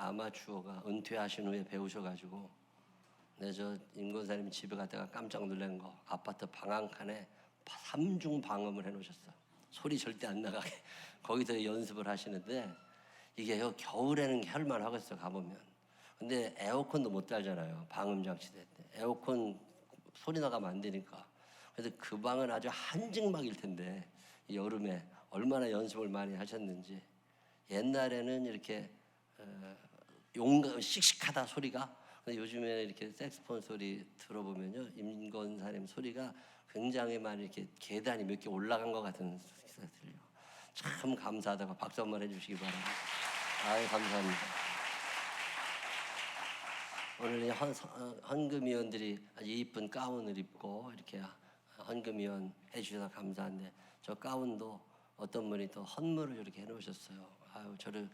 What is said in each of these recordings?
아마추어가 은퇴하신 후에 배우셔가지고 저 임권사님 집에 갔다가 깜짝 놀란 거, 아파트 방 한 칸에 3중 방음을 해놓으셨어. 소리 절대 안 나가게. 거기서 연습을 하시는데 이게요, 겨울에는 할만 하겠어 가보면. 근데 에어컨도 못 달잖아요, 방음 장치대 때. 에어컨 소리 나가면 안 되니까. 그래서 그 방은 아주 한증막일 텐데 이 여름에 얼마나 연습을 많이 하셨는지. 옛날에는 이렇게 씩씩하다 소리가. 근데 요즘에 이렇게 색소폰 소리 들어보면요, 임권사님 소리가 굉장히 많이 이렇게 계단이 몇 개 올라간 것 같은 소리가 들려. 참 감사하다고 박수 한번 해주시기 바랍니다. 아유, 감사합니다. 오늘 헌금위원들이 아주 이쁜 가운을 입고 이렇게 헌금위원 해주셔서 감사한데, 저 가운도 어떤 분이 또 헌물을 이렇게 해놓으셨어요. 아유, 저를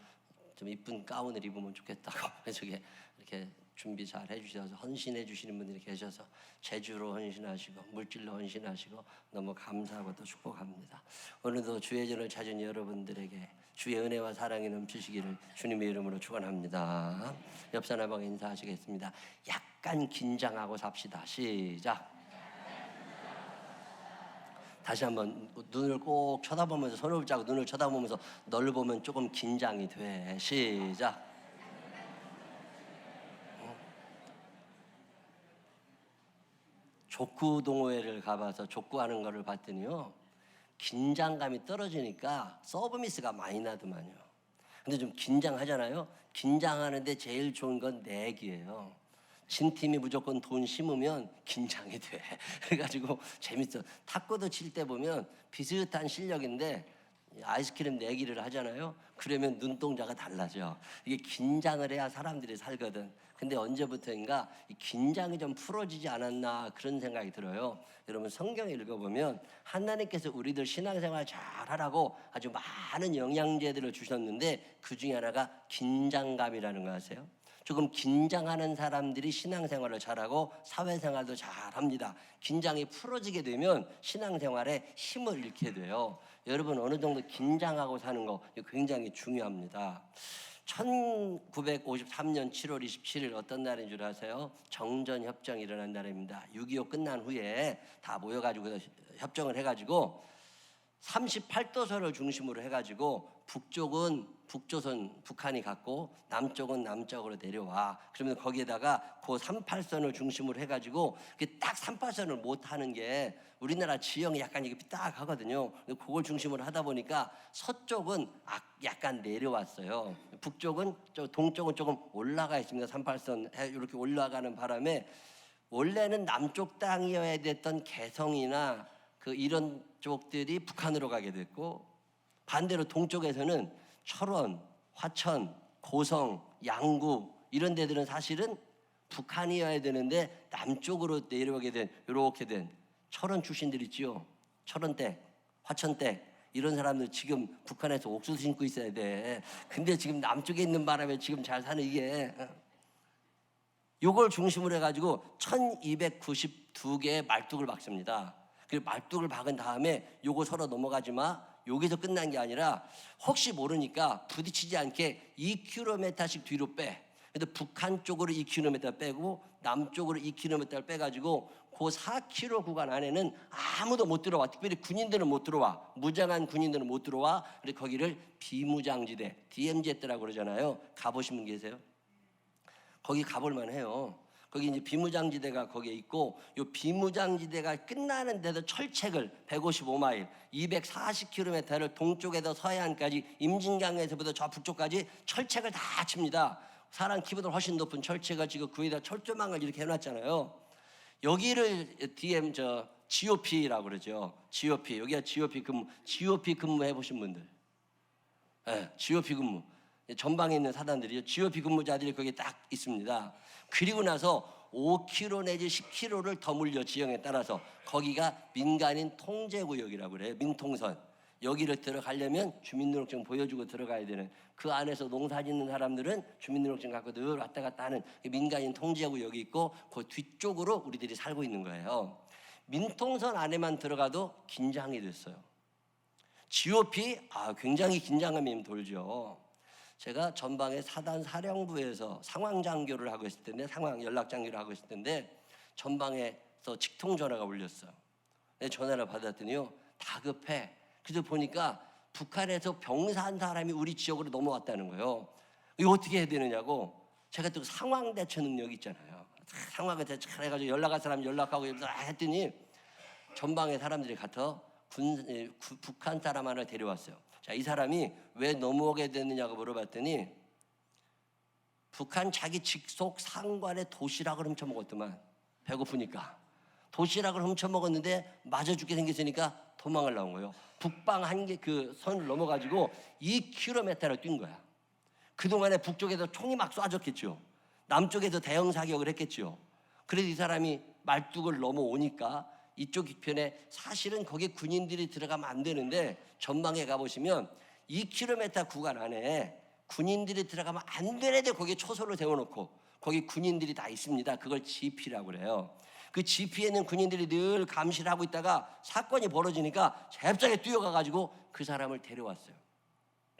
좀 이쁜 가운을 입으면 좋겠다고 저게 이렇게 준비 잘 해주셔서 헌신해 주시는 분들이 계셔서 재주로 헌신하시고 물질로 헌신하시고 너무 감사하고 또 축복합니다. 오늘도 주의 전을 찾은 여러분들에게 주의 은혜와 사랑이 넘치시기를 주님의 이름으로 축원합니다. 옆 사람하고 인사하시겠습니다. 약간 긴장하고 삽시다. 시작. 다시 한번 눈을 꼭 쳐다보면서, 손을 붙잡고 눈을 쳐다보면서 널 보면 조금 긴장이 돼. 시작. 족구 동호회를 가봐서 족구하는 거를 봤더니요, 긴장감이 떨어지니까 서브미스가 많이 나더만요. 근데 좀 긴장하잖아요. 긴장하는데 제일 좋은 건 내기예요. 진 팀이 무조건 돈 심으면 긴장이 돼. 그래가지고 재밌어. 탁구도 칠 때 보면 비슷한 실력인데 아이스크림 내기를 하잖아요. 그러면 눈동자가 달라져. 이게 긴장을 해야 사람들이 살거든. 근데 언제부터인가 이 긴장이 좀 풀어지지 않았나 그런 생각이 들어요. 여러분, 성경 읽어보면 하나님께서 우리들 신앙생활 잘하라고 아주 많은 영양제들을 주셨는데 그 중에 하나가 긴장감이라는 거 아세요? 조금 긴장하는 사람들이 신앙생활을 잘하고 사회생활도 잘합니다. 긴장이 풀어지게 되면 신앙생활에 힘을 잃게 돼요. 여러분, 어느 정도 긴장하고 사는 거 굉장히 중요합니다. 1953년 7월 27일 어떤 날인 줄 아세요? 정전협정이 일어난 날입니다. 6.25 끝난 후에 다 모여가지고 협정을 해가지고 38도선을 중심으로 해가지고 북쪽은 북조선 북한이 갖고 남쪽은 남쪽으로 내려와. 그러면 거기에다가 그 38선을 중심으로 해가지고 딱 38선을 못 하는 게 우리나라 지형이 약간 이게 삐딱하거든요. 그걸 중심으로 하다 보니까 서쪽은 약간 내려왔어요. 북쪽은 동쪽은 조금 올라가 있습니다. 38선 이렇게 올라가는 바람에 원래는 남쪽 땅이어야 됐던 개성이나 이런 쪽들이 북한으로 가게 됐고, 반대로 동쪽에서는 철원, 화천, 고성, 양구 이런 데들은 사실은 북한이어야 되는데 남쪽으로 내려오게 된, 이렇게 된 철원 출신들 있지요. 철원댁, 화천댁 이런 사람들 지금 북한에서 옥수수 심고 있어야 돼. 근데 지금 남쪽에 있는 바람에 지금 잘 사는 이게, 요걸 중심으로 해가지고 1292개의 말뚝을 박습니다. 그 말뚝을 박은 다음에 요거 서로 넘어가지 마. 여기서 끝난 게 아니라 혹시 모르니까 부딪히지 않게 2km씩 뒤로 빼. 그래서 북한 쪽으로 2km 빼고 남쪽으로 2km를 빼가지고 그 4km 구간 안에는 아무도 못 들어와. 특별히 군인들은 못 들어와. 무장한 군인들은 못 들어와. 그래서 거기를 비무장지대, DMZ라고 그러잖아요. 가보신 분 계세요? 거기 가볼만 해요. 거기 이제 비무장지대가 거기에 있고, 요 비무장지대가 끝나는데도 철책을 155마일, 240km를 동쪽에서 서해안까지 임진강에서부터 저 북쪽까지 철책을 다 칩니다. 사람 키보다 훨씬 높은 철책을 지금 그 위에다 철조망을 이렇게 해놨잖아요. 여기를 GOP라고 그러죠. GOP. 여기가 GOP 근무 해보신 분들. 네, GOP 근무. 전방에 있는 사단들이요. GOP 근무자들이 거기에 딱 있습니다. 그리고 나서 5km 내지 10km를 더 물려, 지형에 따라서. 거기가 민간인 통제구역이라고 그래요. 민통선. 여기를 들어가려면 주민등록증 보여주고 들어가야 되는, 그 안에서 농사 짓는 사람들은 주민등록증 갖고 늘 왔다 갔다 하는 민간인 통제구역이 있고, 그 뒤쪽으로 우리들이 살고 있는 거예요. 민통선 안에만 들어가도 긴장이 됐어요. GOP, 굉장히 긴장감이 돌죠. 제가 전방에 사단 사령부에서 상황 장교를 하고 있을 텐데, 상황 연락 장교를 하고 있을 텐데 전방에서 직통 전화가 울렸어요. 전화를 받았더니요, 다급해. 그래서 보니까 북한에서 병사 한 사람이 우리 지역으로 넘어왔다는 거예요. 이거 어떻게 해야 되느냐고. 제가 또 상황 대처 능력이 있잖아요. 상황을 대처해가지고 연락할 사람 연락하고 했더니 전방에 사람들이 가서 북한 사람 하나 데려왔어요. 자, 이 사람이 왜 넘어오게 됐느냐고 물어봤더니 북한 자기 직속 상관의 도시락을 훔쳐먹었더만. 배고프니까 도시락을 훔쳐먹었는데 맞아 죽게 생겼으니까 도망을 나온 거예요. 북방 한계 그 선을 넘어가지고 2km를 뛴 거야. 그동안에 북쪽에서 총이 막 쏴졌겠죠. 남쪽에서 대형 사격을 했겠죠. 그래서 이 사람이 말뚝을 넘어오니까 이쪽 편에, 사실은 거기 군인들이 들어가면 안 되는데 전방에 가보시면 2km 구간 안에 군인들이 들어가면 안 되는데 거기에 초소를 세워놓고 거기 군인들이 다 있습니다. 그걸 GP라고 그래요. 그 GP에는 군인들이 늘 감시를 하고 있다가 사건이 벌어지니까 갑자기 뛰어가가지고 그 사람을 데려왔어요.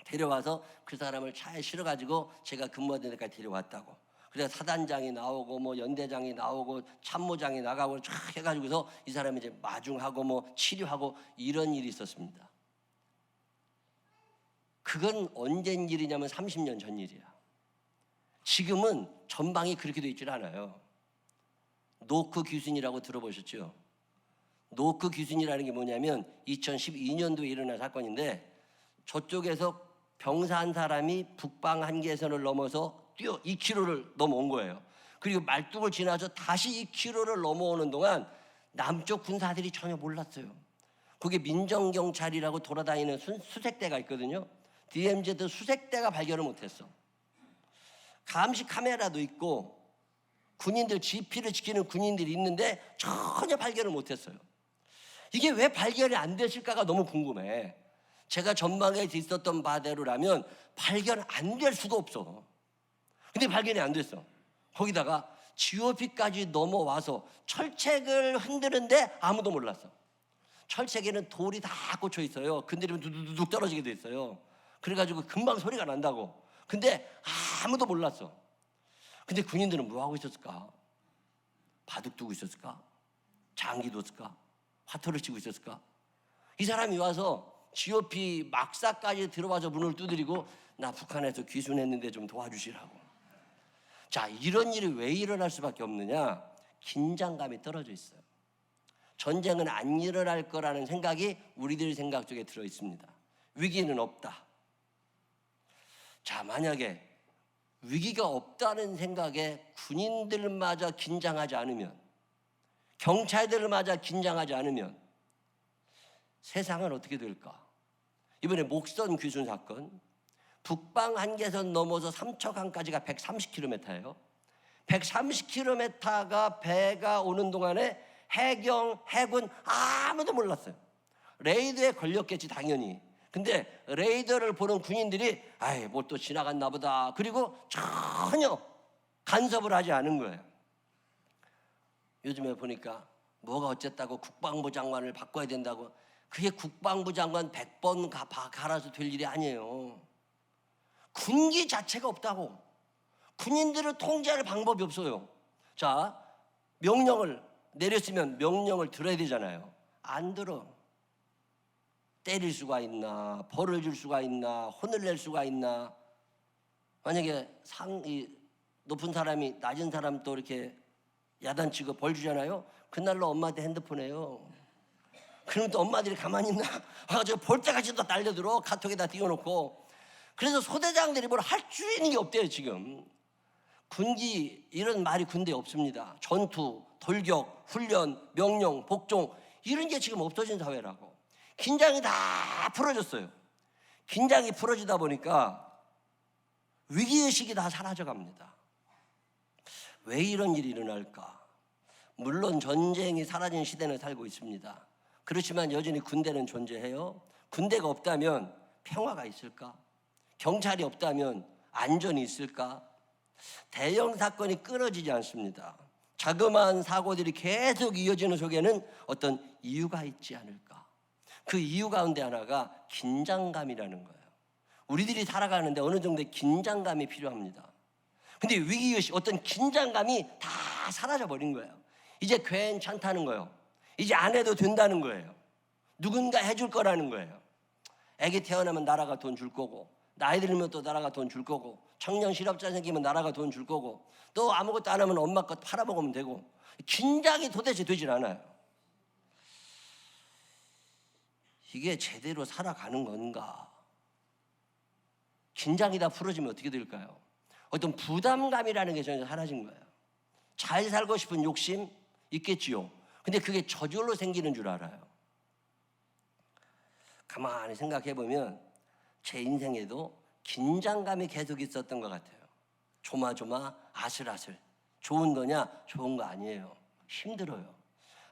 데려와서 그 사람을 차에 실어가지고 제가 근무하던 데까지 데려왔다고. 그래서 사단장이 나오고 뭐 연대장이 나오고 참모장이 나가고 쫙 해가지고서 이 사람이 이제 마중하고 뭐 치료하고 이런 일이 있었습니다. 그건 언젠 일이냐면 30년 전 일이야. 지금은 전방이 그렇게 돼 있질 않아요. 노크 귀순이라고 들어보셨죠? 노크 귀순이라는 게 뭐냐면 2012년도에 일어난 사건인데, 저쪽에서 병사 한 사람이 북방 한계선을 넘어서 2km를 넘어온 거예요. 그리고 말뚝을 지나서 다시 2km를 넘어오는 동안 남쪽 군사들이 전혀 몰랐어요. 거기 민정경찰이라고 돌아다니는 수색대가 있거든요. DMZ도 수색대가 발견을 못했어. 감시 카메라도 있고 군인들 GP를 지키는 군인들이 있는데 전혀 발견을 못했어요. 이게 왜 발견이 안 됐을까가 너무 궁금해. 제가 전방에 있었던 바대로라면 발견 안 될 수가 없어. 근데 발견이 안 됐어. 거기다가 GOP까지 넘어와서 철책을 흔드는데 아무도 몰랐어. 철책에는 돌이 다 꽂혀 있어요. 건드리면 두두둑 떨어지게 돼 있어요. 그래가지고 금방 소리가 난다고. 근데 아무도 몰랐어. 근데 군인들은 뭐 하고 있었을까? 바둑 두고 있었을까? 장기 뒀을까? 화투를 치고 있었을까? 이 사람이 와서 GOP 막사까지 들어와서 문을 두드리고, 나 북한에서 귀순했는데 좀 도와주시라고. 자, 이런 일이 왜 일어날 수밖에 없느냐? 긴장감이 떨어져 있어요. 전쟁은 안 일어날 거라는 생각이 우리들 생각 속에 들어 있습니다. 위기는 없다. 자, 만약에 위기가 없다는 생각에 군인들마저 긴장하지 않으면, 경찰들마저 긴장하지 않으면 세상은 어떻게 될까? 이번에 목선 귀순 사건, 북방 한계선 넘어서 삼척항까지가 130km예요. 130km가 배가 오는 동안에 해군 아무도 몰랐어요. 레이더에 걸렸겠지 당연히. 근데 레이더를 보는 군인들이 아이 뭐 또 지나갔나 보다. 그리고 전혀 간섭을 하지 않은 거예요. 요즘에 보니까 뭐가 어쨌다고 국방부 장관을 바꿔야 된다고. 그게 국방부 장관 100번 갈아서 될 일이 아니에요. 군기 자체가 없다고. 군인들을 통제할 방법이 없어요. 자, 명령을 내렸으면 명령을 들어야 되잖아요. 안 들어. 때릴 수가 있나, 벌을 줄 수가 있나, 혼을 낼 수가 있나. 만약에 높은 사람이 낮은 사람 또 이렇게 야단치고 벌 주잖아요. 그날로 엄마한테 핸드폰 해요. 그럼 또 엄마들이 가만히 있나? 저 볼때같이 또 달려들어. 카톡에다 띄워놓고. 그래서 소대장들이 뭘 할 수 있는 게 없대요 지금. 군기 이런 말이 군대에 없습니다. 전투, 돌격, 훈련, 명령, 복종 이런 게 지금 없어진 사회라고. 긴장이 다 풀어졌어요. 긴장이 풀어지다 보니까 위기의식이 다 사라져갑니다. 왜 이런 일이 일어날까? 물론 전쟁이 사라진 시대는 살고 있습니다. 그렇지만 여전히 군대는 존재해요. 군대가 없다면 평화가 있을까? 경찰이 없다면 안전이 있을까? 대형 사건이 끊어지지 않습니다. 자그마한 사고들이 계속 이어지는 속에는 어떤 이유가 있지 않을까? 그 이유 가운데 하나가 긴장감이라는 거예요. 우리들이 살아가는데 어느 정도의 긴장감이 필요합니다. 근데 위기의식, 어떤 긴장감이 다 사라져버린 거예요. 이제 괜찮다는 거예요. 이제 안 해도 된다는 거예요. 누군가 해줄 거라는 거예요. 애기 태어나면 나라가 돈 줄 거고, 나이 들면 또 나라가 돈 줄 거고, 청년 실업자 생기면 나라가 돈 줄 거고, 또 아무것도 안 하면 엄마 것 팔아먹으면 되고. 긴장이 도대체 되질 않아요. 이게 제대로 살아가는 건가? 긴장이 다 풀어지면 어떻게 될까요? 어떤 부담감이라는 게 전혀 사라진 거예요. 잘 살고 싶은 욕심 있겠지요. 근데 그게 저절로 생기는 줄 알아요. 가만히 생각해 보면 제 인생에도 긴장감이 계속 있었던 것 같아요. 조마조마 아슬아슬. 좋은 거냐? 좋은 거 아니에요. 힘들어요.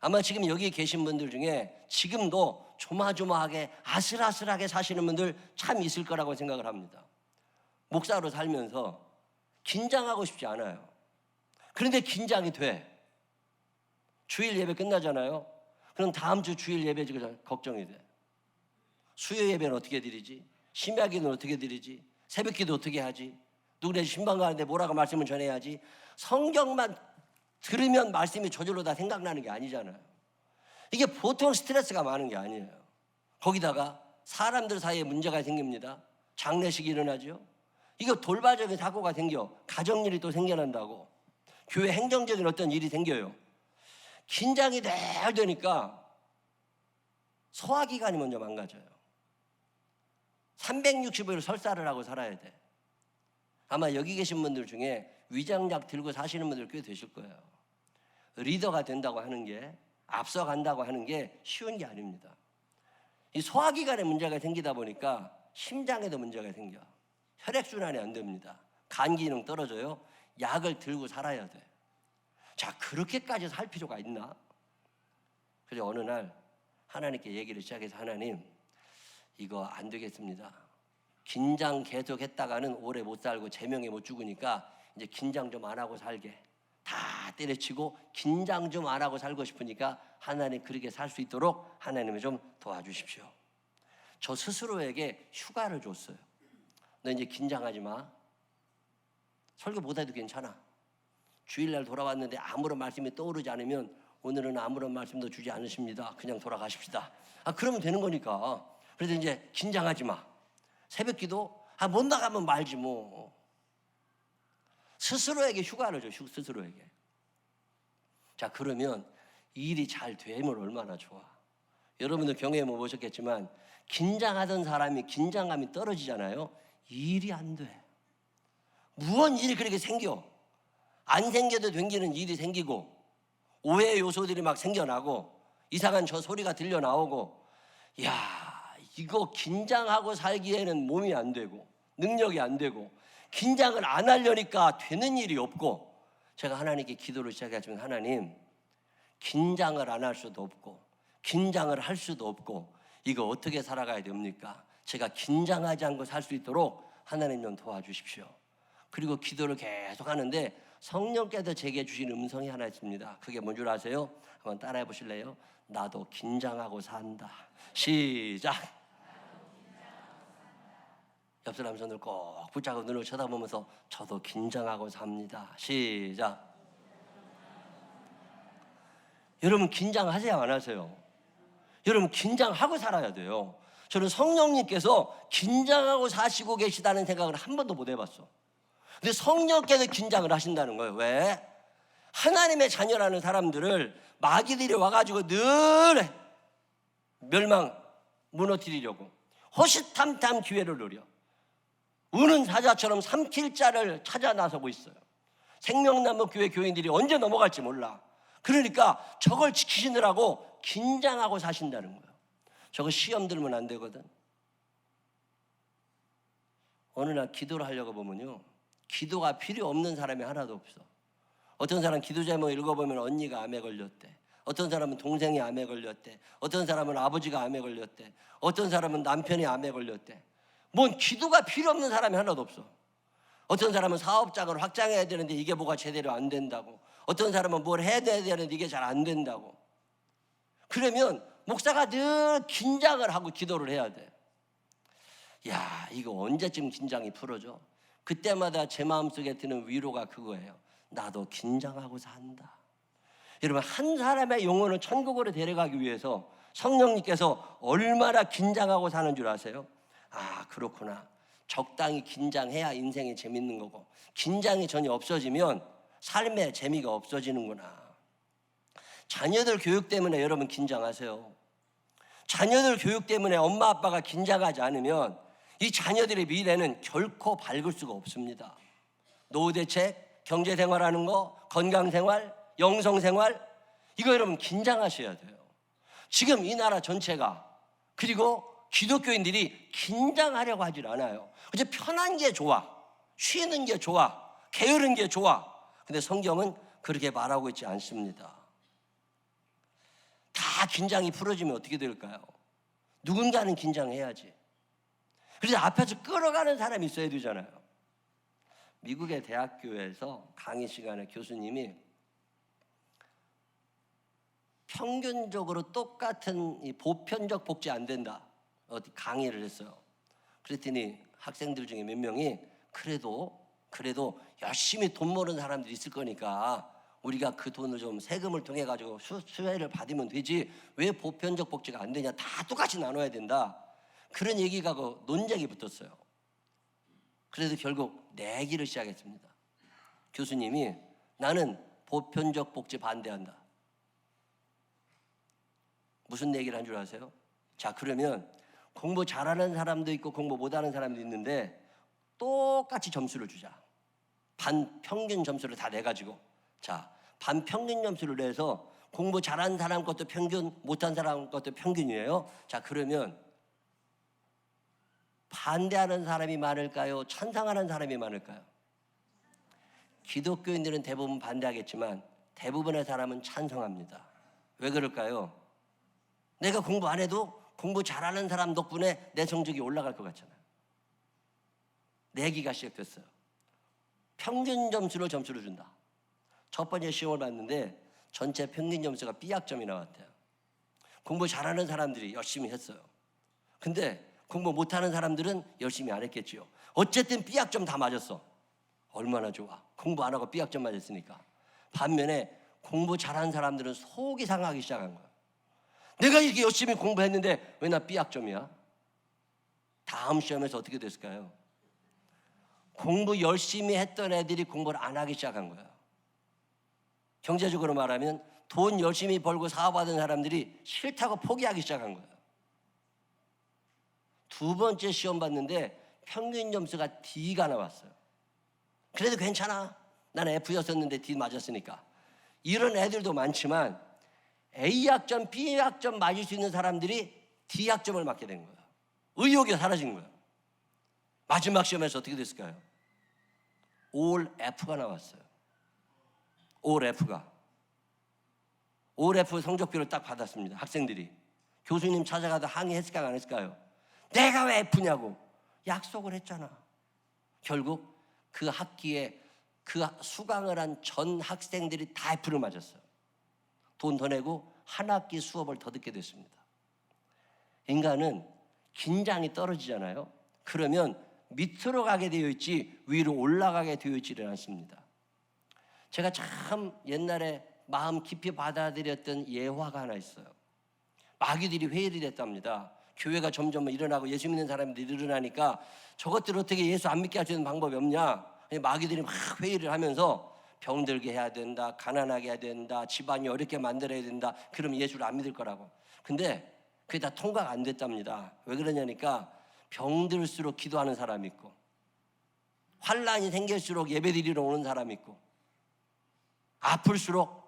아마 지금 여기 계신 분들 중에 지금도 조마조마하게 아슬아슬하게 사시는 분들 참 있을 거라고 생각을 합니다. 목사로 살면서 긴장하고 싶지 않아요. 그런데 긴장이 돼. 주일 예배 끝나잖아요. 그럼 다음 주 주일 예배 걱정이 돼. 수요 예배는 어떻게 드리지? 심야기는 어떻게 드리지? 새벽기도 어떻게 하지? 누구네 신방 가는데 뭐라고 말씀을 전해야지? 성경만 들으면 말씀이 저절로 다 생각나는 게 아니잖아요. 이게 보통 스트레스가 많은 게 아니에요. 거기다가 사람들 사이에 문제가 생깁니다. 장례식이 일어나죠. 이거 돌발적인 사고가 생겨. 가정일이 또 생겨난다고. 교회 행정적인 어떤 일이 생겨요. 긴장이 늘 되니까 소화기관이 먼저 망가져요. 365일 설사를 하고 살아야 돼. 아마 여기 계신 분들 중에 위장약 들고 사시는 분들 꽤 되실 거예요. 리더가 된다고 하는 게, 앞서간다고 하는 게 쉬운 게 아닙니다. 이 소화기관에 문제가 생기다 보니까 심장에도 문제가 생겨. 혈액순환이 안 됩니다. 간 기능 떨어져요. 약을 들고 살아야 돼. 자, 그렇게까지 살 필요가 있나? 그래서 어느 날 하나님께 얘기를 시작해서, 하나님, 이거 안 되겠습니다. 긴장 계속 했다가는 오래 못 살고 제명에 못 죽으니까 이제 긴장 좀 안 하고 살게. 다 때려치고 긴장 좀 안 하고 살고 싶으니까 하나님 그렇게 살 수 있도록 하나님이 좀 도와주십시오. 저 스스로에게 휴가를 줬어요. 너 이제 긴장하지 마. 설교 못해도 괜찮아. 주일날 돌아왔는데 아무런 말씀이 떠오르지 않으면 오늘은 아무런 말씀도 주지 않으십니다. 그냥 돌아가십시다. 그러면 되는 거니까. 그래서 이제 긴장하지 마. 새벽기도 못 나가면 말지 뭐. 스스로에게 휴가를 줘. 스스로에게. 자, 그러면 일이 잘 되면 얼마나 좋아. 여러분들 경험해 보셨겠지만 긴장하던 사람이 긴장감이 떨어지잖아요. 일이 안 돼. 무언 일이 그렇게 생겨. 안 생겨도 생기는 일이 생기고, 오해 요소들이 막 생겨나고, 이상한 저 소리가 들려 나오고, 야, 이거 긴장하고 살기에는 몸이 안 되고 능력이 안 되고, 긴장을 안 하려니까 되는 일이 없고, 제가 하나님께 기도를 시작했지만, 하나님, 긴장을 안 할 수도 없고 긴장을 할 수도 없고 이거 어떻게 살아가야 됩니까? 제가 긴장하지 않고 살 수 있도록 하나님 좀 도와주십시오. 그리고 기도를 계속 하는데 성령께서 제게 주신 음성이 하나 있습니다. 그게 뭔 줄 아세요? 한번 따라해 보실래요? 나도 긴장하고 산다. 시작. 옆 사람 손을 꼭 붙잡고 눈을 쳐다보면서 저도 긴장하고 삽니다. 시작. 여러분 긴장하세요, 안 하세요? 여러분 긴장하고 살아야 돼요. 저는 성령님께서 긴장하고 사시고 계시다는 생각을 한 번도 못 해봤어. 근데 성령께서 긴장을 하신다는 거예요. 왜? 하나님의 자녀라는 사람들을 마귀들이 와가지고 늘 멸망, 무너뜨리려고 호시탐탐 기회를 노려. 우는 사자처럼 삼킬 자를 찾아 나서고 있어요. 생명나무 교회 교인들이 언제 넘어갈지 몰라. 그러니까 저걸 지키시느라고 긴장하고 사신다는 거예요. 저거 시험 들면 안 되거든. 어느 날 기도를 하려고 보면요, 기도가 필요 없는 사람이 하나도 없어. 어떤 사람 기도 제목 읽어보면 언니가 암에 걸렸대. 어떤 사람은 동생이 암에 걸렸대. 어떤 사람은 아버지가 암에 걸렸대. 어떤 사람은 남편이 암에 걸렸대. 뭔 기도가 필요 없는 사람이 하나도 없어. 어떤 사람은 사업장을 확장해야 되는데 이게 뭐가 제대로 안 된다고. 어떤 사람은 뭘 해야 되는데 이게 잘 안 된다고. 그러면 목사가 늘 긴장을 하고 기도를 해야 돼. 야, 이거 언제쯤 긴장이 풀어져? 그때마다 제 마음속에 드는 위로가 그거예요. 나도 긴장하고 산다. 여러분, 한 사람의 영혼을 천국으로 데려가기 위해서 성령님께서 얼마나 긴장하고 사는 줄 아세요? 아, 그렇구나. 적당히 긴장해야 인생이 재밌는 거고, 긴장이 전혀 없어지면 삶의 재미가 없어지는구나. 자녀들 교육 때문에 여러분 긴장하세요. 자녀들 교육 때문에 엄마 아빠가 긴장하지 않으면 이 자녀들의 미래는 결코 밝을 수가 없습니다. 노후대책, 경제생활하는 거, 건강생활, 영성생활, 이거 여러분 긴장하셔야 돼요. 지금 이 나라 전체가, 그리고 기독교인들이 긴장하려고 하질 않아요. 그저 편한 게 좋아, 쉬는 게 좋아, 게으른 게 좋아. 근데 성경은 그렇게 말하고 있지 않습니다. 다 긴장이 풀어지면 어떻게 될까요? 누군가는 긴장해야지. 그래서 앞에서 끌어가는 사람이 있어야 되잖아요. 미국의 대학교에서 강의 시간에 교수님이 평균적으로 똑같은 이 보편적 복지 안 된다, 어디 강의를 했어요. 그랬더니 학생들 중에 몇 명이 그래도 열심히 돈 버는 사람들이 있을 거니까 우리가 그 돈을 좀 세금을 통해 가지고 수혜를 받으면 되지, 왜 보편적 복지가 안 되냐, 다 똑같이 나눠야 된다, 그런 얘기가 그 논쟁이 붙었어요. 그래서 결국 내기를 시작했습니다. 교수님이 나는 보편적 복지 반대한다. 무슨 얘기를 한 줄 아세요? 자, 그러면 공부 잘하는 사람도 있고 공부 못하는 사람도 있는데 똑같이 점수를 주자. 반평균 점수를 다 내가지고, 자, 반평균 점수를 내서 공부 잘하는 사람 것도 평균, 못한 사람 것도 평균이에요. 자, 그러면 반대하는 사람이 많을까요? 찬성하는 사람이 많을까요? 기독교인들은 대부분 반대하겠지만 대부분의 사람은 찬성합니다. 왜 그럴까요? 내가 공부 안 해도 공부 잘하는 사람 덕분에 내 성적이 올라갈 것 같잖아요. 내기가 시작됐어요. 평균 점수를 준다. 첫 번째 시험을 봤는데 전체 평균 점수가 B학점이 나왔대요. 공부 잘하는 사람들이 열심히 했어요. 근데 공부 못하는 사람들은 열심히 안 했겠지요. 어쨌든 B학점 다 맞았어. 얼마나 좋아. 공부 안 하고 B학점 맞았으니까. 반면에 공부 잘하는 사람들은 속이 상하기 시작한 거야. 내가 이렇게 열심히 공부했는데 왜 나 B학점이야? 다음 시험에서 어떻게 됐을까요? 공부 열심히 했던 애들이 공부를 안 하기 시작한 거예요. 경제적으로 말하면 돈 열심히 벌고 사업하던 사람들이 싫다고 포기하기 시작한 거예요. 두 번째 시험 봤는데 평균 점수가 D가 나왔어요. 그래도 괜찮아. 난 F였었는데 D 맞았으니까. 이런 애들도 많지만 A학점, B학점 맞을 수 있는 사람들이 D학점을 맞게 된 거예요. 의욕이 사라진 거예요. 마지막 시험에서 어떻게 됐을까요? 올 F가 나왔어요. 올 F 성적표를 딱 받았습니다. 학생들이. 교수님 찾아가도 항의했을까요? 안 했을까요? 내가 왜 F냐고. 약속을 했잖아. 결국 그 학기에 그 수강을 한 전 학생들이 다 F를 맞았어요. 돈 더 내고 한 학기 수업을 더 듣게 됐습니다. 인간은 긴장이 떨어지잖아요. 그러면 밑으로 가게 되어 있지 위로 올라가게 되어 있지는 않습니다. 제가 참 옛날에 마음 깊이 받아들였던 예화가 하나 있어요. 마귀들이 회의를 했답니다. 교회가 점점 일어나고 예수 믿는 사람들이 일어나니까 저것들 어떻게 예수 안 믿게 할 수 있는 방법이 없냐. 마귀들이 막 회의를 하면서 병들게 해야 된다, 가난하게 해야 된다, 집안이 어렵게 만들어야 된다. 그럼 예수를 안 믿을 거라고. 근데 그게 다 통과가 안 됐답니다. 왜 그러냐니까 병들수록 기도하는 사람이 있고, 환란이 생길수록 예배드리러 오는 사람이 있고, 아플수록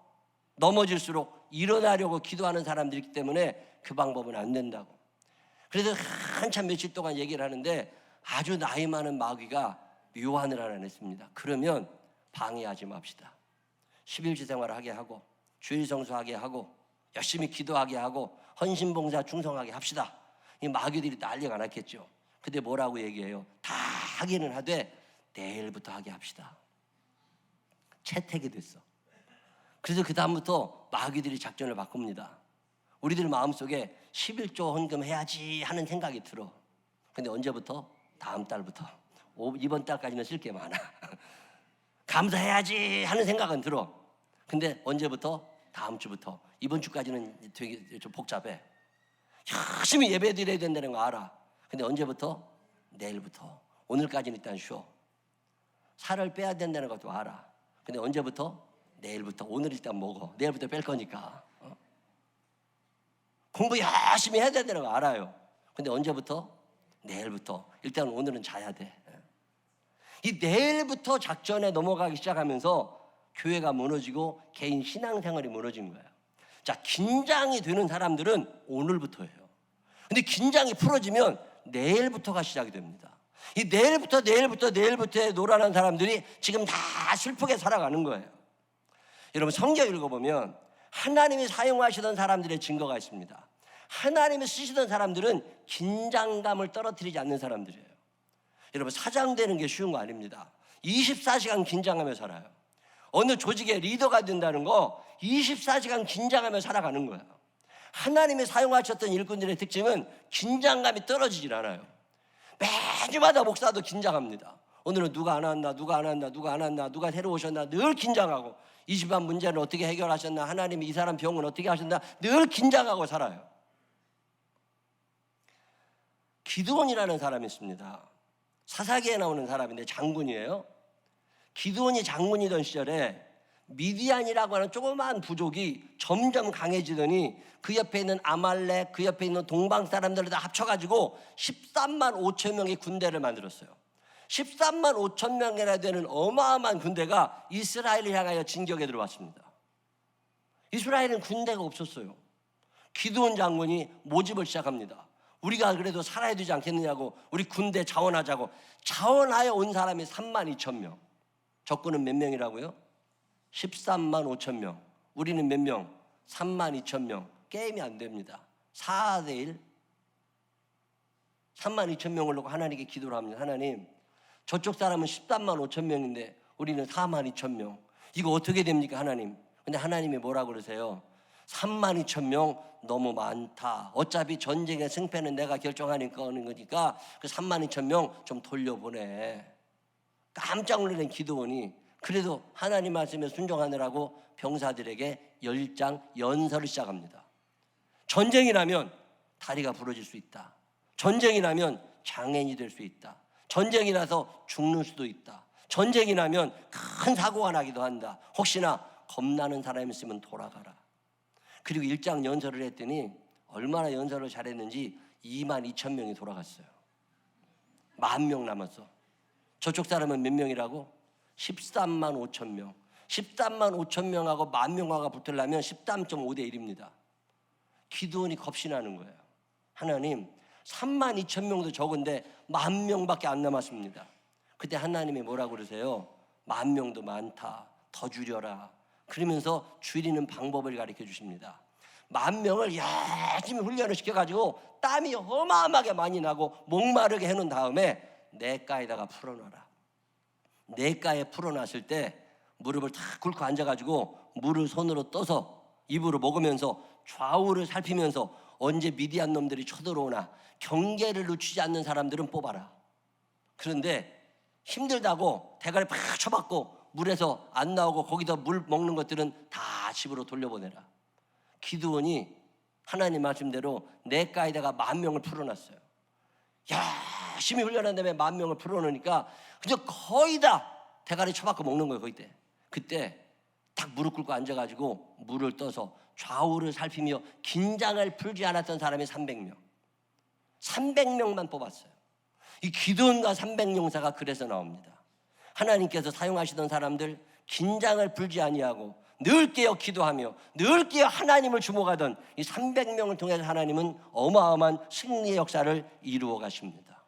넘어질수록 일어나려고 기도하는 사람들이 있기 때문에 그 방법은 안 된다고. 그래서 한참 며칠 동안 얘기를 하는데 아주 나이 많은 마귀가 묘안을 하나 냈습니다. 그러면 방해하지 맙시다. 11지 생활을 하게 하고 주일 성수하게 하고 열심히 기도하게 하고 헌신봉사 충성하게 합시다. 이 마귀들이 난리가 났겠죠. 근데 뭐라고 얘기해요? 다 하기는 하되 내일부터 하게 합시다. 채택이 됐어. 그래서 그 다음부터 마귀들이 작전을 바꿉니다. 우리들 마음속에 11조 헌금 해야지 하는 생각이 들어. 근데 언제부터? 다음 달부터. 이번 달까지는 쓸 게 많아. 감사해야지 하는 생각은 들어. 근데 언제부터? 다음 주부터. 이번 주까지는 되게 좀 복잡해. 열심히 예배 드려야 된다는 거 알아. 근데 언제부터? 내일부터. 오늘까지는 일단 쉬어. 살을 빼야 된다는 것도 알아. 근데 언제부터? 내일부터. 오늘 일단 먹어. 내일부터 뺄 거니까. 공부 열심히 해야 된다는 거 알아요. 근데 언제부터? 내일부터. 일단 오늘은 자야 돼. 이 내일부터 작전에 넘어가기 시작하면서 교회가 무너지고 개인 신앙생활이 무너진 거예요. 자, 긴장이 되는 사람들은 오늘부터예요. 근데 긴장이 풀어지면 내일부터가 시작이 됩니다. 이 내일부터에 놀아난 사람들이 지금 다 슬프게 살아가는 거예요. 여러분 성경 읽어보면 하나님이 사용하시던 사람들의 증거가 있습니다. 하나님이 쓰시던 사람들은 긴장감을 떨어뜨리지 않는 사람들이에요. 여러분 사장되는 게 쉬운 거 아닙니다. 24시간 긴장하며 살아요. 어느 조직의 리더가 된다는 거 24시간 긴장하며 살아가는 거예요. 하나님이 사용하셨던 일꾼들의 특징은 긴장감이 떨어지질 않아요. 매주마다 목사도 긴장합니다. 오늘은 누가 안 왔나, 누가 새로 오셨나 늘 긴장하고, 이 집안 문제를 어떻게 해결하셨나, 하나님이 이 사람 병은 어떻게 하셨나 늘 긴장하고 살아요. 기드온이라는 사람이 있습니다. 사사기에 나오는 사람인데 장군이에요. 기드온이 장군이던 시절에 미디안이라고 하는 조그마한 부족이 점점 강해지더니 그 옆에 있는 아말렉, 그 옆에 있는 동방 사람들을 다 합쳐가지고 13만 5천 명의 군대를 만들었어요. 13만 5천 명이나 되는 어마어마한 군대가 이스라엘을 향하여 진격에 들어왔습니다. 이스라엘은 군대가 없었어요. 기드온 장군이 모집을 시작합니다. 우리가 그래도 살아야 되지 않겠느냐고, 우리 군대 자원하자고. 자원하여 온 사람이 3만 2천 명. 적군은 몇 명이라고요? 13만 5천 명. 우리는 몇 명? 3만 2천 명. 게임이 안 됩니다. 4대 1. 3만 2천 명을 놓고 하나님께 기도를 합니다. 하나님, 저쪽 사람은 13만 5천 명인데 우리는 4만 2천 명. 이거 어떻게 됩니까, 하나님? 근데 하나님이 뭐라고 그러세요? 3만 2천 명 너무 많다. 어차피 전쟁의 승패는 내가 결정하니까 하는 거니까 그 3만 2천 명 좀 돌려보내. 깜짝 놀란 기드온이 그래도 하나님 말씀에 순종하느라고 병사들에게 열장 연설을 시작합니다. 전쟁이 나면 다리가 부러질 수 있다. 전쟁이 나면 장애인이 될 수 있다. 전쟁이 나서 죽는 수도 있다. 전쟁이 나면 큰 사고가 나기도 한다. 혹시나 겁나는 사람이 있으면 돌아가라. 그리고 일장 연설을 했더니 얼마나 연설을 잘했는지 2만 2천 명이 돌아갔어요. 10,000명 남았어. 저쪽 사람은 몇 명이라고? 13만 5천 명. 13만 5천 명하고 10,000명하고 붙으려면 13.5대 1입니다. 기드온이 겁이 나는 거예요. 하나님, 3만 2천 명도 적은데 10,000명밖에 안 남았습니다. 그때 하나님이 뭐라고 그러세요? 10,000명도 많다. 더 줄여라. 그러면서 줄이는 방법을 가르쳐 주십니다. 10,000명을 열심히 훈련을 시켜가지고 땀이 어마어마하게 많이 나고 목마르게 해놓은 다음에 냇가에다가 풀어놔라. 냇가에 풀어놨을 때 무릎을 탁 꿇고 앉아가지고 물을 손으로 떠서 입으로 먹으면서 좌우를 살피면서 언제 미디안 놈들이 쳐들어오나 경계를 늦추지 않는 사람들은 뽑아라. 그런데 힘들다고 대가리 팍 쳐박고 물에서 안 나오고 거기다 물 먹는 것들은 다 집으로 돌려보내라. 기드온이 하나님 말씀대로 냇가에다가 10,000명을 풀어놨어요. 열심히 훈련한 다음에 10,000명을 풀어놓으니까 그저 거의 다 대가리 쳐박고 먹는 거예요. 그때 딱 무릎 꿇고 앉아가지고 물을 떠서 좌우를 살피며 긴장을 풀지 않았던 사람이 300명. 300명만 뽑았어요. 이 기드온과 300용사가 그래서 나옵니다. 하나님께서 사용하시던 사람들, 긴장을 풀지 아니하고 늘 깨어 기도하며 늘 깨어 하나님을 주목하던 이 300명을 통해서 하나님은 어마어마한 승리의 역사를 이루어 가십니다.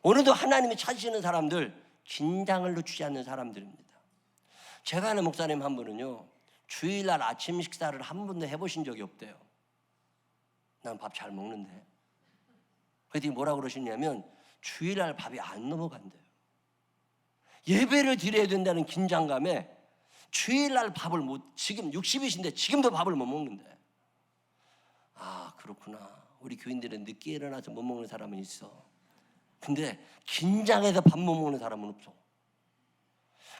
오늘도 하나님이 찾으시는 사람들, 긴장을 늦추지 않는 사람들입니다. 제가 아는 목사님 한 분은요, 주일날 아침 식사를 한 번도 해보신 적이 없대요. 난 밥 잘 먹는데. 그랬더니 뭐라고 그러시냐면 주일날 밥이 안 넘어간대요. 예배를 드려야 된다는 긴장감에 주일날 밥을 지금 60이신데 지금도 밥을 못 먹는데. 아, 그렇구나. 우리 교인들은 늦게 일어나서 못 먹는 사람은 있어. 근데 긴장해서 밥 못 먹는 사람은 없어.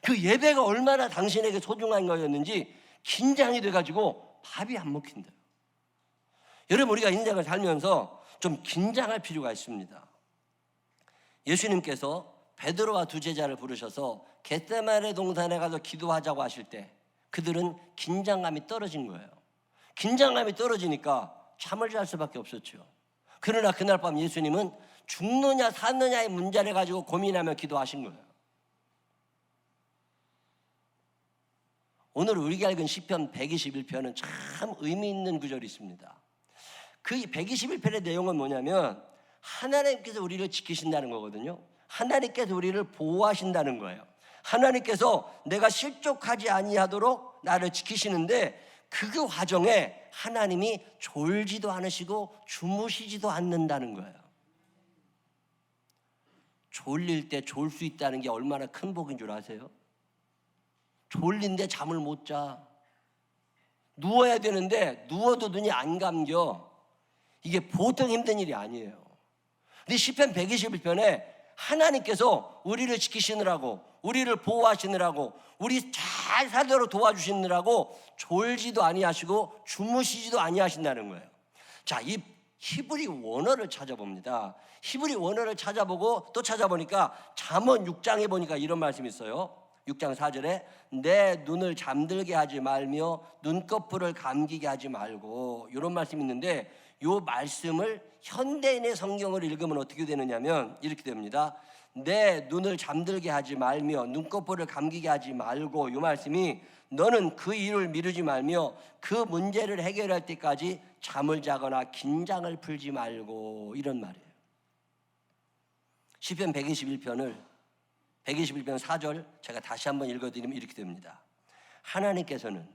그 예배가 얼마나 당신에게 소중한 거였는지 긴장이 돼가지고 밥이 안 먹힌대요. 여러분, 우리가 인생을 살면서 좀 긴장할 필요가 있습니다. 예수님께서 베드로와 두 제자를 부르셔서 겟세마네 동산에 가서 기도하자고 하실 때 그들은 긴장감이 떨어진 거예요. 긴장감이 떨어지니까 잠을 잘 수밖에 없었죠. 그러나 그날 밤 예수님은 죽느냐 사느냐의 문제를 가지고 고민하며 기도하신 거예요. 오늘 우리가 읽은 시편 121편은 참 의미 있는 구절이 있습니다. 그 121편의 내용은 뭐냐면 하나님께서 우리를 지키신다는 거거든요. 하나님께서 우리를 보호하신다는 거예요. 하나님께서 내가 실족하지 아니하도록 나를 지키시는데 그 과정에 하나님이 졸지도 않으시고 주무시지도 않는다는 거예요. 졸릴 때 졸 수 있다는 게 얼마나 큰 복인 줄 아세요? 졸린데 잠을 못 자. 누워야 되는데 누워도 눈이 안 감겨. 이게 보통 힘든 일이 아니에요. 근데 시편 121편에 하나님께서 우리를 지키시느라고, 우리를 보호하시느라고, 우리 잘 살도록 도와주시느라고 졸지도 아니하시고 주무시지도 아니하신다는 거예요. 자, 이 히브리 원어를 찾아봅니다. 히브리 원어를 찾아보고 또 찾아보니까 잠언 6장에 보니까 이런 말씀이 있어요. 6장 4절에 내 눈을 잠들게 하지 말며 눈꺼풀을 감기게 하지 말고, 이런 말씀이 있는데 이 말씀을 현대인의 성경을 읽으면 어떻게 되느냐면 이렇게 됩니다. 내 눈을 잠들게 하지 말며 눈꺼풀을 감기게 하지 말고, 이 말씀이 너는 그 일을 미루지 말며 그 문제를 해결할 때까지 잠을 자거나 긴장을 풀지 말고, 이런 말이에요. 시편 121편 4절 제가 다시 한번 읽어드리면 이렇게 됩니다. 하나님께서는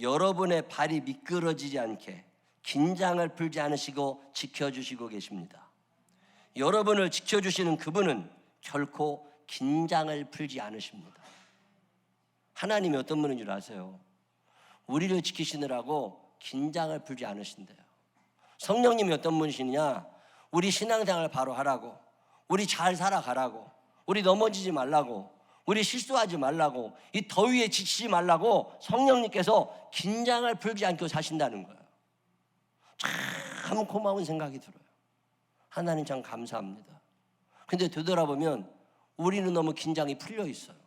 여러분의 발이 미끄러지지 않게 긴장을 풀지 않으시고 지켜주시고 계십니다. 여러분을 지켜주시는 그분은 결코 긴장을 풀지 않으십니다. 하나님이 어떤 분인 줄 아세요? 우리를 지키시느라고 긴장을 풀지 않으신대요. 성령님이 어떤 분이시냐? 우리 신앙생활 바로 하라고, 우리 잘 살아가라고, 우리 넘어지지 말라고, 우리 실수하지 말라고, 이 더위에 지치지 말라고 성령님께서 긴장을 풀지 않고 사신다는 거예요. 참 고마운 생각이 들어요. 하나님 참 감사합니다. 근데 되돌아보면 우리는 너무 긴장이 풀려 있어요.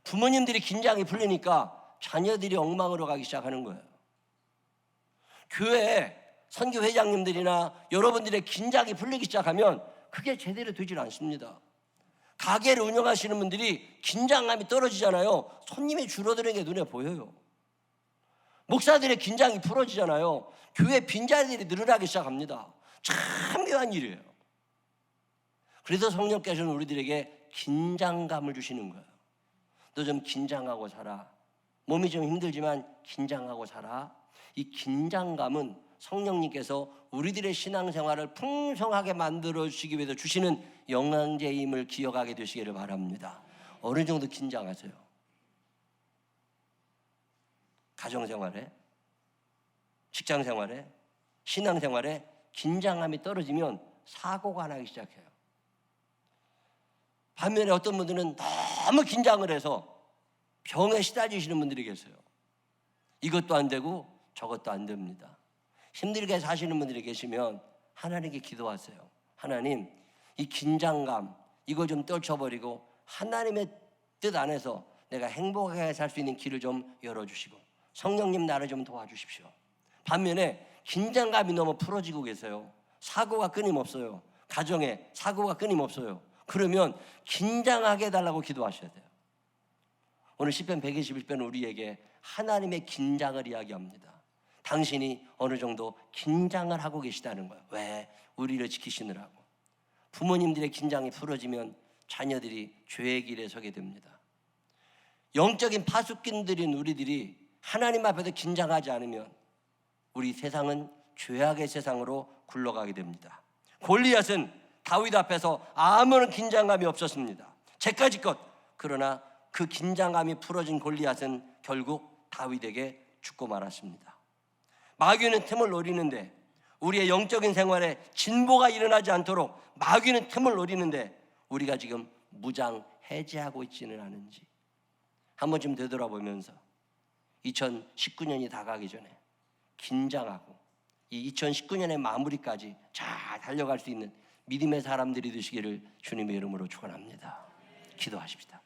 부모님들이 긴장이 풀리니까 자녀들이 엉망으로 가기 시작하는 거예요. 교회 선교 회장님들이나 여러분들의 긴장이 풀리기 시작하면 그게 제대로 되질 않습니다. 가게를 운영하시는 분들이 긴장감이 떨어지잖아요. 손님이 줄어드는 게 눈에 보여요. 목사들의 긴장이 풀어지잖아요. 교회 빈자리들이 늘어나기 시작합니다. 참 묘한 일이에요. 그래서 성령께서는 우리들에게 긴장감을 주시는 거예요. 너 좀 긴장하고 살아. 몸이 좀 힘들지만 긴장하고 살아. 이 긴장감은 성령님께서 우리들의 신앙생활을 풍성하게 만들어주시기 위해서 주시는 영양제임을 기억하게 되시기를 바랍니다. 어느 정도 긴장하세요? 가정생활에, 직장생활에, 신앙생활에 긴장감이 떨어지면 사고가 나기 시작해요. 반면에 어떤 분들은 너무 긴장을 해서 병에 시달리시는 분들이 계세요. 이것도 안 되고 저것도 안 됩니다. 힘들게 사시는 분들이 계시면 하나님께 기도하세요. 하나님, 이 긴장감 이거 좀 떨쳐버리고 하나님의 뜻 안에서 내가 행복하게 살 수 있는 길을 좀 열어주시고 성령님 나를 좀 도와주십시오. 반면에 긴장감이 너무 풀어지고 계세요. 사고가 끊임없어요. 가정에 사고가 끊임없어요. 그러면 긴장하게 해달라고 기도하셔야 돼요. 오늘 시편 121편은 우리에게 하나님의 긴장을 이야기합니다. 당신이 어느 정도 긴장을 하고 계시다는 거예요. 왜? 우리를 지키시느라고. 부모님들의 긴장이 풀어지면 자녀들이 죄의 길에 서게 됩니다. 영적인 파수꾼들인 우리들이 하나님 앞에서 긴장하지 않으면 우리 세상은 죄악의 세상으로 굴러가게 됩니다. 골리앗은 다윗 앞에서 아무런 긴장감이 없었습니다. 제까지껏. 그러나 그 긴장감이 풀어진 골리앗은 결국 다윗에게 죽고 말았습니다. 마귀는 틈을 노리는데 우리의 영적인 생활에 진보가 일어나지 않도록 마귀는 틈을 노리는데 우리가 지금 무장 해제하고 있지는 않은지 한 번쯤 되돌아보면서 2019년이 다가기 전에 긴장하고 이 2019년의 마무리까지 잘 달려갈 수 있는 믿음의 사람들이 되시기를 주님의 이름으로 축원합니다. 기도하십시다.